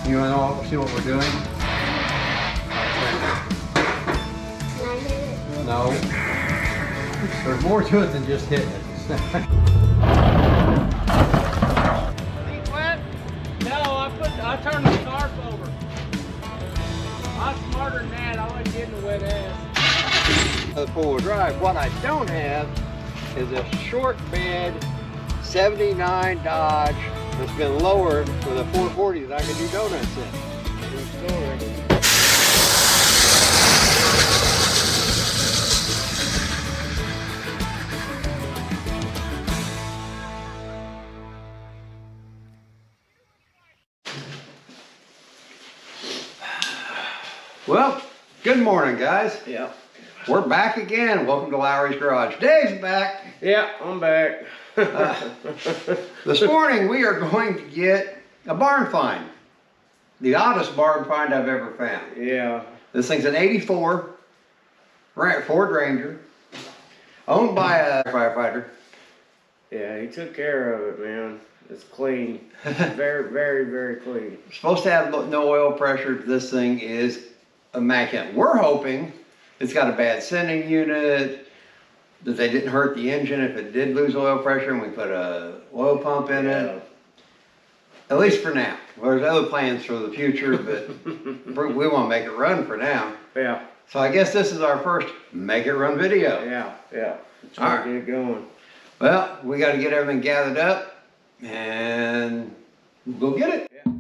You want to see what we're doing? Can I hit it? No. There's more to it than just hitting it. Feet wet? No, I turned the scarf over. I'm smarter than that. I wasn't getting a wet ass. The four-wheel drive. What I don't have is a short bed 79 Dodge that's been lowered with a 440 that I can do donuts in. True story. Well, good morning, guys. Yeah. We're back again. Welcome to Lowry's Garage. Dave's back. Yeah, I'm back. This morning we are going to get a barn find. The oddest barn find I've ever found. Yeah. This thing's an 84 Ford Ranger, owned by a firefighter. Yeah, he took care of it, man. It's clean. Very, very, very clean. Supposed to have no oil pressure. This thing is immaculate. We're hoping it's got a bad sending unit, that they didn't hurt the engine if it did lose oil pressure and we put a oil pump in it. At least for now. Well, there's other plans for the future, but we want to make it run for now. Yeah. So I guess this is our first make it run video. Yeah, yeah. All right. Get it going. Well, we got to get everything gathered up and we'll go get it. Yeah.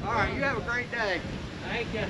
All right, you have a great day. Thank you.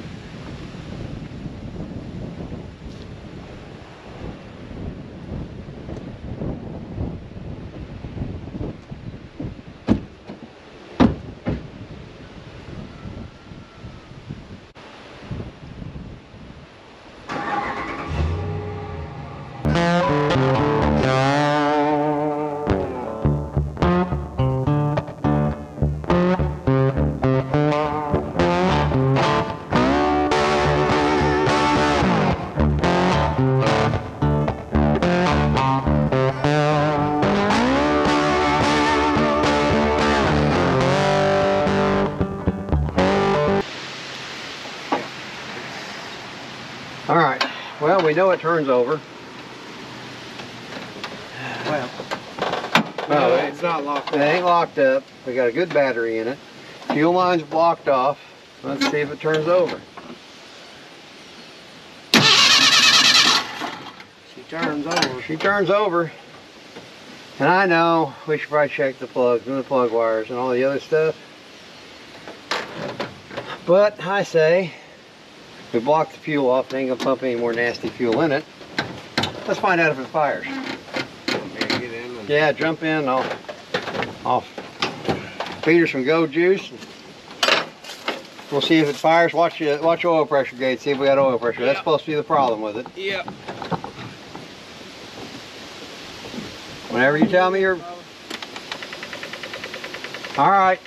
All right, well, we know it turns over. Well, No, it's not locked it ain't locked up. We got a good battery in it. Fuel line's blocked off. Let's see if it turns over. She turns over. She turns over. And I know we should probably check the plugs and the plug wires and all the other stuff. But I say, we block the fuel off, it ain't gonna pump any more nasty fuel in it. Let's find out if it fires. Get in and Yeah, jump in. I'll feed her some Go Juice. We'll see if it fires. Watch oil pressure gauge. See if we got oil pressure. That's supposed to be the problem with it. yeah. Whenever you tell me you're. All right.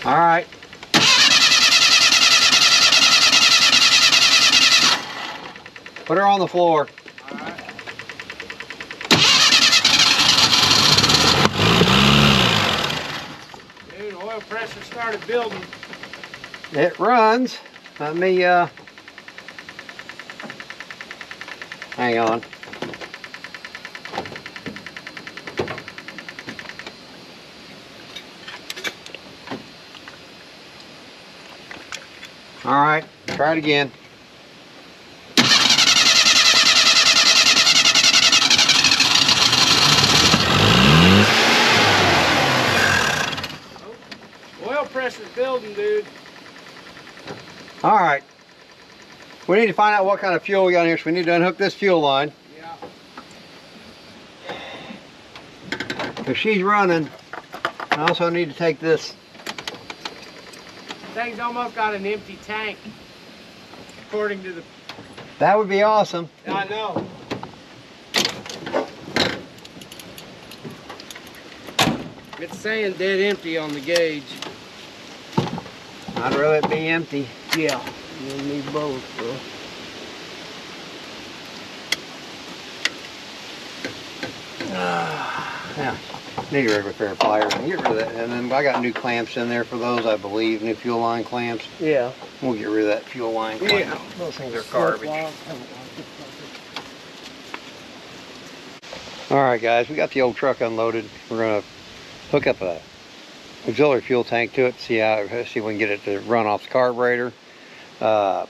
All right. Put her on the floor. All right. Dude, oil pressure started building. It runs. Let me, hang on. All right, try it again. Oil pressure's building, dude. All right. We need to find out what kind of fuel we got in here, so we need to unhook this fuel line. Yeah. If she's running, I also need to take this. Thing's almost got an empty tank, according to the... That would be awesome. I know. It's saying dead empty on the gauge. I'd rather it be empty. Yeah. You need both, bro. Yeah, need a regular pair of pliers and get rid of that. And then I got new clamps in there for those, I believe, new fuel line clamps. Yeah. We'll get rid of that fuel line clamp. Yeah. Those things are garbage. All right, guys, we got the old truck unloaded. We're gonna hook up a auxiliary fuel tank to it, see if we can get it to run off the carburetor. There,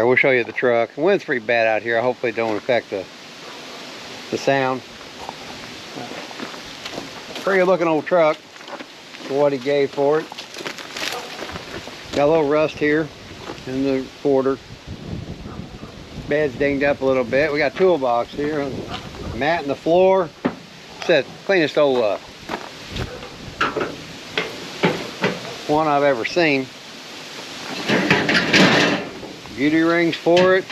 we'll show you the truck. The wind's pretty bad out here. Hopefully it don't affect the sound. Pretty good looking old truck for what he gave for it. Got a little rust here in the quarter. Bed's dinged up a little bit. We got a toolbox here, mat in the floor. It's the cleanest old one I've ever seen. Beauty rings for it.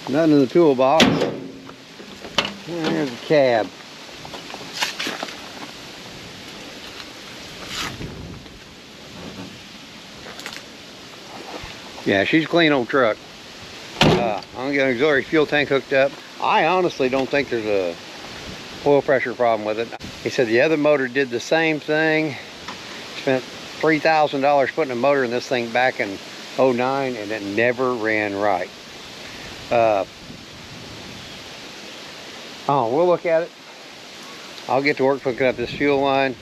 Nothing in the toolbox. And there's the cab. Yeah, she's a clean old truck. I'm gonna get an auxiliary fuel tank hooked up. I honestly don't think there's a oil pressure problem with it. He said the other motor did the same thing. Spent $3,000 putting a motor in this thing back in '09 and it never ran right. We'll look at it. I'll get to work hooking up this fuel line.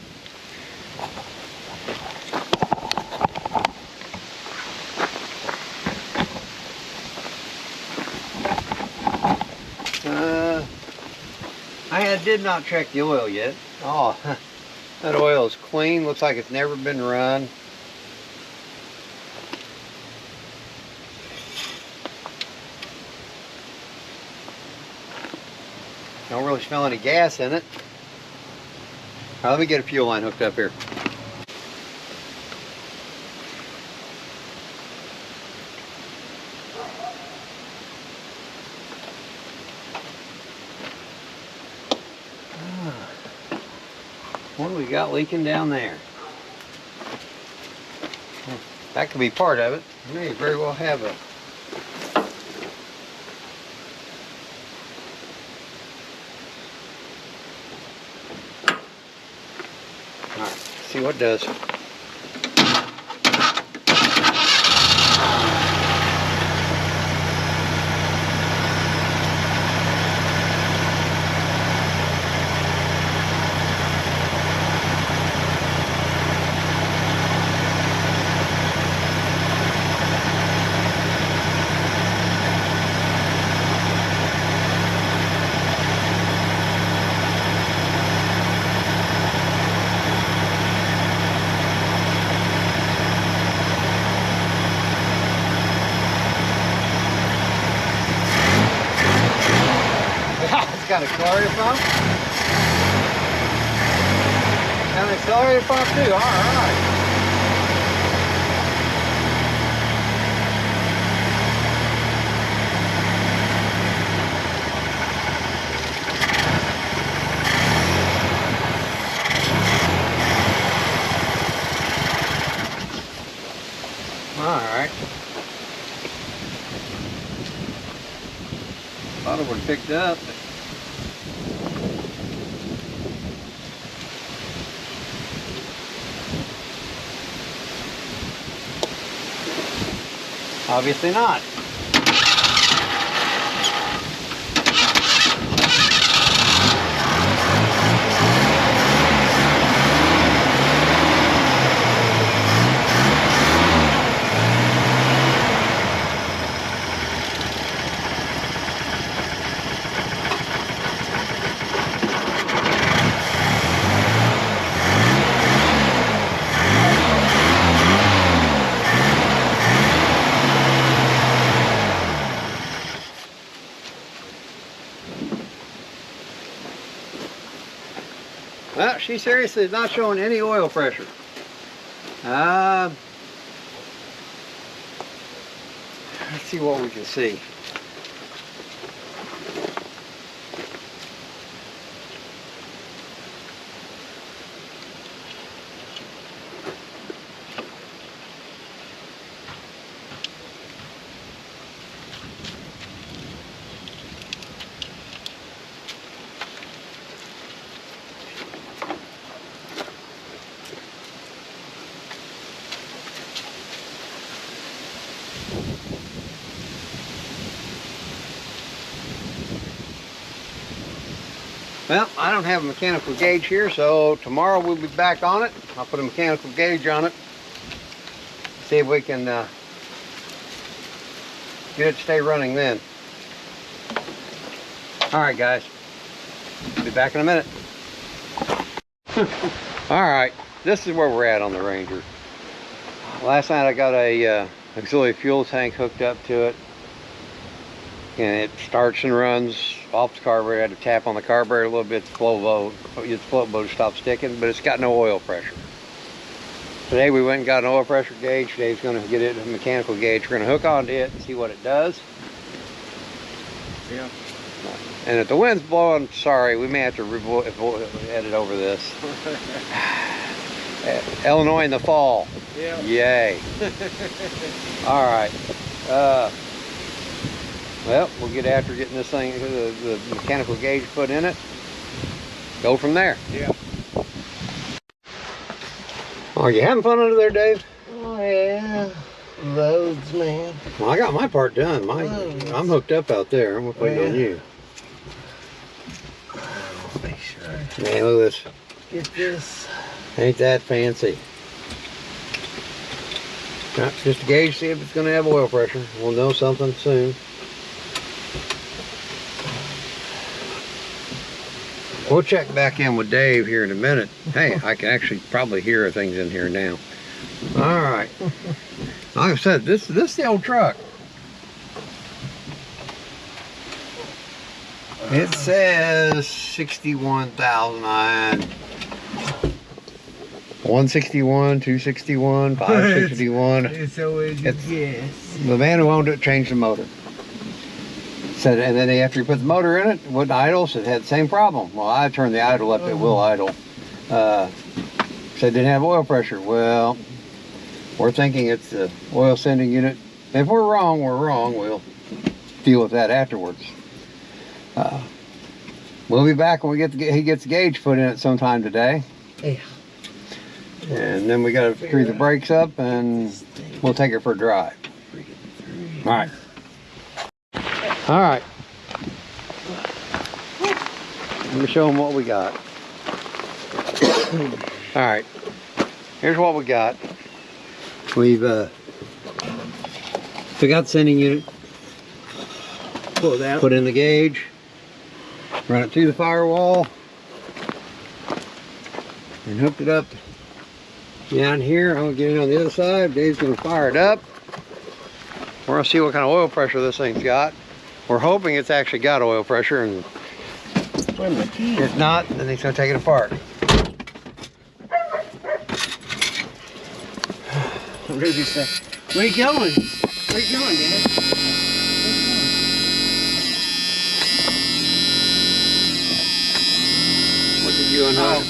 I did not check the oil yet. Oh, that oil is clean. Looks like it's never been run. Don't really smell any gas in it. All right, let me get a fuel line hooked up here. What do we got leaking down there? That could be part of it. You may very well have a... Alright, see what it does. It's got a accelerator pump. And an accelerator pump too, alright. picked up. Obviously not. Well, she seriously is not showing any oil pressure. Let's see what we can see. Well, I don't have a mechanical gauge here, so tomorrow we'll be back on it. I'll put a mechanical gauge on it. See if we can get it to stay running then. All right, guys. Be back in a minute. All right, this is where we're at on the Ranger. Last night I got a auxiliary fuel tank hooked up to it. And it starts and runs off the carburetor. I had to tap on the carburetor a little bit to the float boat to stop sticking, but it's got no oil pressure. Today we went and got an oil pressure gauge. Dave's going to get it a mechanical gauge. We're going to hook onto it and see what it does. Yeah. And if the wind's blowing, sorry, we may have to edit over this. Illinois in the fall. Yeah. Yay. All right. Well, we'll get after getting this thing, the mechanical gauge put in it. Go from there. Yeah. Are you having fun under there, Dave? Oh yeah. Loads, man. Well, I got my part done. I'm hooked up out there. I'm waiting on you. Oh, make sure. Man, look at this. Get this. Ain't that fancy. Just a gauge, see if it's going to have oil pressure. We'll know something soon. We'll check back in with Dave here in a minute. Hey, I can actually probably hear things in here now. All right. Like I said, this is the old truck. It says 61,000. 161, 261, 561. It's always a guess. The man who owned it changed the motor. Said, and then after you put the motor in it, it wouldn't idle, so it had the same problem. Well, I turned the idle up, it will idle. Said it didn't have oil pressure. Well, we're thinking it's the oil sending unit. If we're wrong, we're wrong. We'll deal with that afterwards. We'll be back when he gets the gauge put in it sometime today. Yeah. And then we got to screw the brakes up and we'll take it for a drive. All right. All right. Let me show them what we got. All right. Here's what we got. We've got the sending unit. Pull it out. Put in the gauge. Run it through the firewall. And hooked it up down here. I'm going to get it on the other side. Dave's going to fire it up. We're going to see what kind of oil pressure this thing's got. We're hoping it's actually got oil pressure, and if not, then he's going to take it apart. Ruby said, "Where you going? Where you going, Dad?" What did you unhook?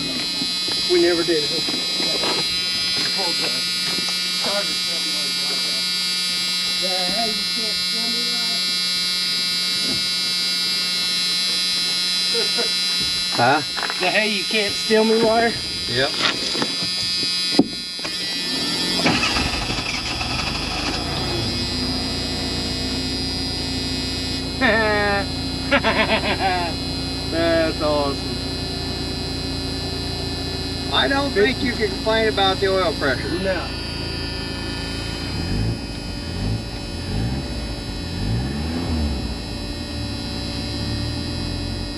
We never did. Hold on. Started something like that. Hey, you can't tell me right. Huh? The hey, you can't steal me wire. Yep. That's awesome. I don't think you can complain about the oil pressure. No.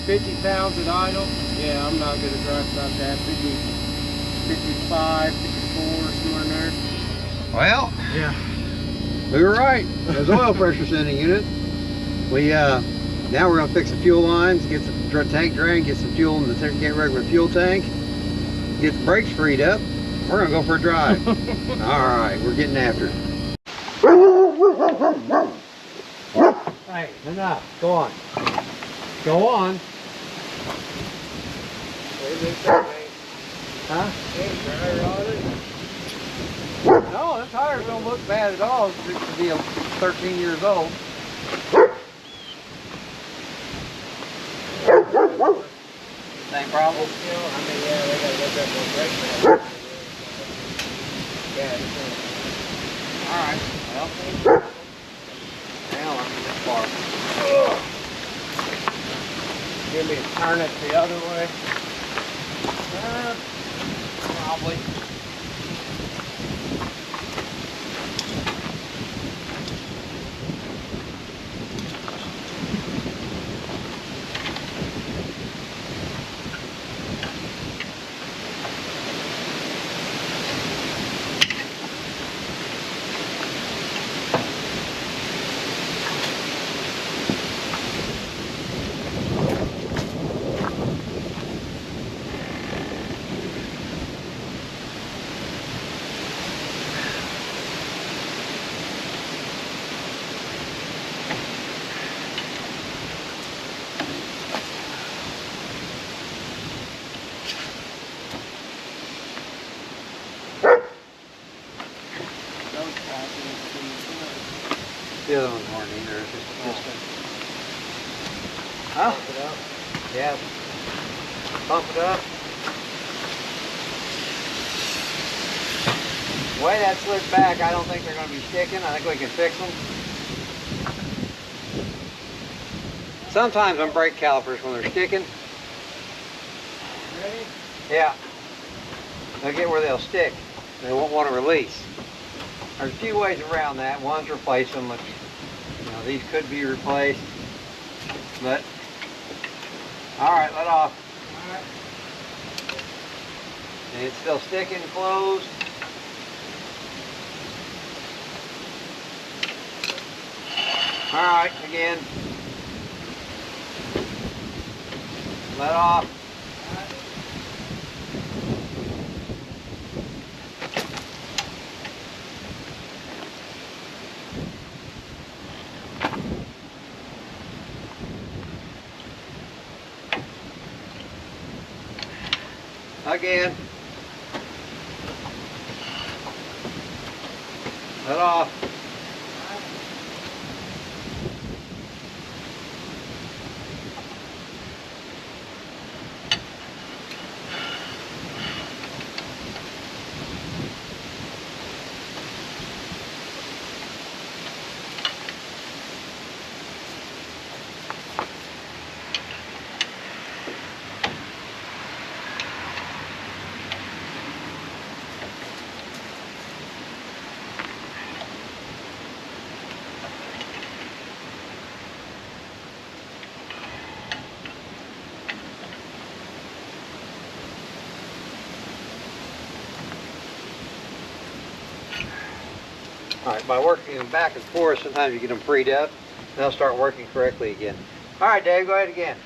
£50 at idle. Yeah, I'm not gonna drive about that. 55, 54, somewhere in there. Well, Yeah. we were right. There's oil pressure sending unit. We now we're gonna fix the fuel lines, get the tank drain, get some fuel in the regular fuel tank, get the brakes freed up. We're gonna go for a drive. All right, we're getting after it. Hey, enough. Go on. Go on. Huh? No, the tires don't look bad at all. It could be 13 years old. Same problem? I mean, yeah, they gotta look up those brakes. Yeah, All right. Well, now I'm this far. give me a turn it the other way. Probably. The other ones weren't either. It's just huh? Pump it up. Yeah. Pump it up. The way that slipped back, I don't think they're going to be sticking. I think we can fix them. Sometimes on brake calipers, when they're sticking, Ready? yeah, they'll get where they'll stick. They won't want to release. There's a few ways around that. One's replace them. Which, you know, these could be replaced, but all right, let off. All right. And it's still sticking closed. All right, again. Let off. Again. Let off. All right, by working them back and forth, sometimes you get them freed up, and they'll start working correctly again. All right, Dave, go ahead again.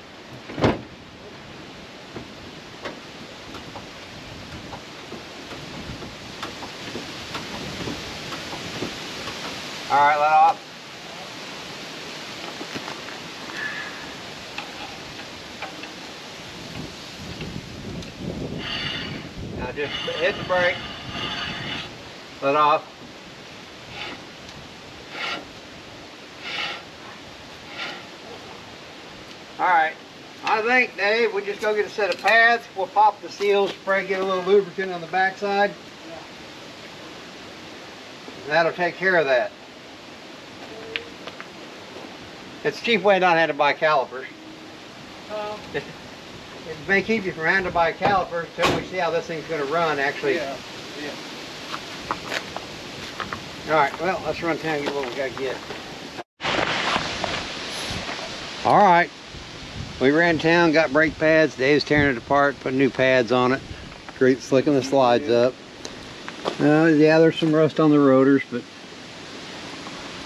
All right, let off. Now just hit the brake. Let off. All right, I think, Dave, we just go get a set of pads. We'll pop the seals, spray, get a little lubricant on the backside. That'll take care of that. It's a cheap way not having to buy calipers. It may keep you from having to buy calipers until we see how this thing's going to run, actually. Yeah. All right, well, let's run down and get what we got to get. All right, we ran town, got brake pads. Dave's tearing it apart, putting new pads on it. Great, slicking the slides up. Yeah, there's some rust on the rotors, but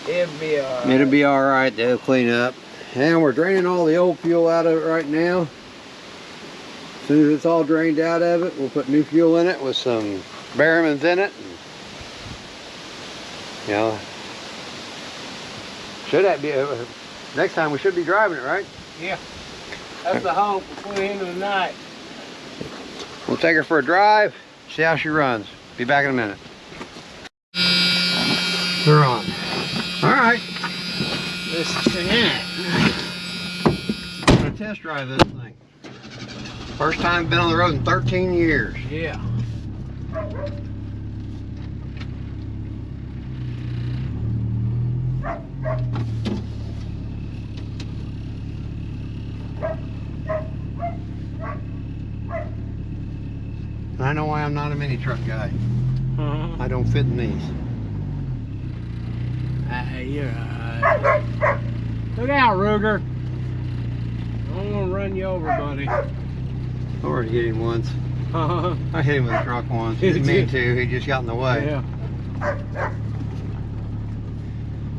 It'll be alright. it'll be all right. They'll clean up. And we're draining all the old fuel out of it right now. As soon as it's all drained out of it, we'll put new fuel in it with some Berrimans in it. You know, should that be next time we should be driving it, right? Yeah. That's the hope before the end of the night. We'll take her for a drive, see how she runs. Be back in a minute. We're on. All right. This thing in. I'm gonna test drive this thing. First time been on the road in 13 years. Yeah. And I know why I'm not a mini truck guy. I don't fit in these. You're alright. Look out, Ruger. I'm gonna run you over, buddy. I already hit him once. I hit him with a truck once. He didn't mean to. He just got in the way. Yeah.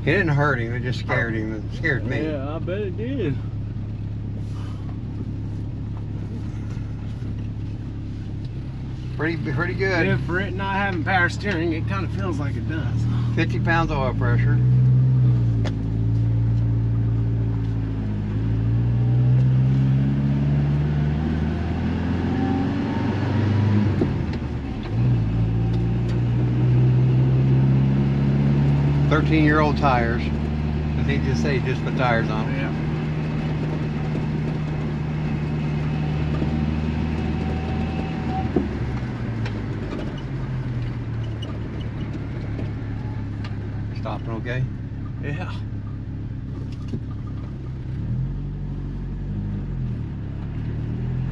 He didn't hurt him. It just scared him. It scared me. Yeah, I bet it did. Pretty good. Yeah, for it not having power steering, it kind of feels like it does. 50 pounds oil pressure. "13-year-old tires." Did he just say he just put tires on them? Yeah. Stopping okay? Yeah.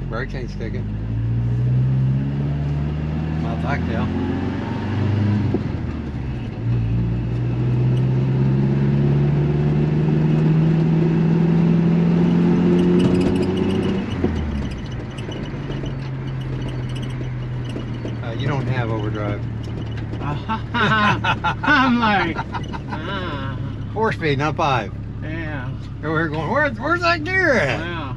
Brake ain't sticking. Well, I can tell. You don't have overdrive. I'm like, ah. 4-speed, not 5. Yeah. Over here going, where's that gear at? Wow.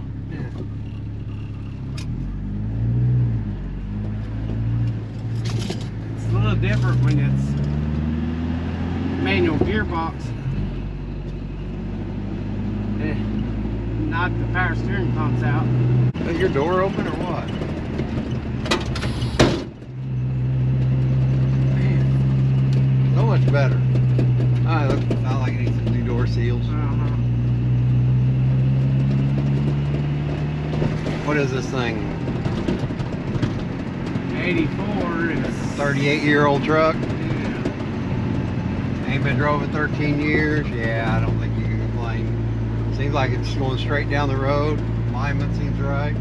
It's a little different when it's manual gearbox. Not the power steering pump's out. Is your door open or what? Man, so much better. I like it needs some new door seals. What is this thing? 84 is 38-year-old truck? Yeah. Ain't been drove in 13 years? Yeah, I don't think you can complain. Seems like it's going straight down the road. Alignment seems right.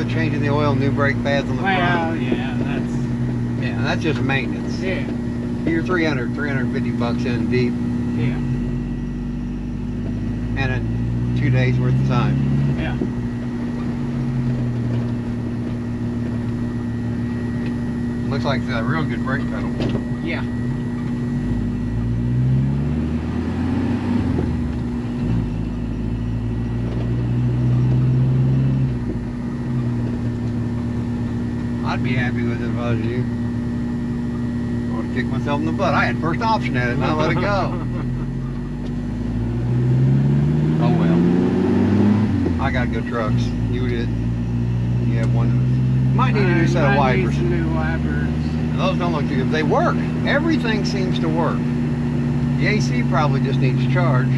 Changing the oil, new brake pads on the front. Well, yeah, that's just maintenance. Yeah. You're 350 bucks in deep. Yeah. And in 2 days worth of time. Yeah. Looks like it's got a real good brake pedal. Yeah. I'd be happy with it if I was you. I would have kicked myself in the butt. I had first option at it and I let it go. Oh well. I got good trucks. You did. You have one. Might need a new set of Might need wipers. some new wipers. And those don't look too good. They work. Everything seems to work. The AC probably just needs charge.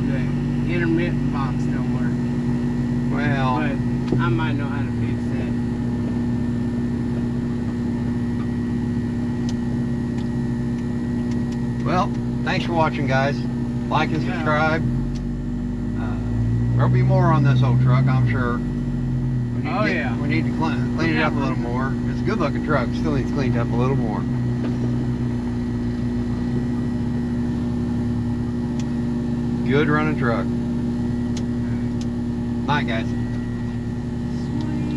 The intermittent box don't work. Well, But I might know how to fix that. well, thanks for watching, guys. Like and subscribe. There'll be more on this old truck, I'm sure. We need to clean it up a little more. It's a good looking truck. Still needs cleaned up a little more. Good running truck. Night, guys.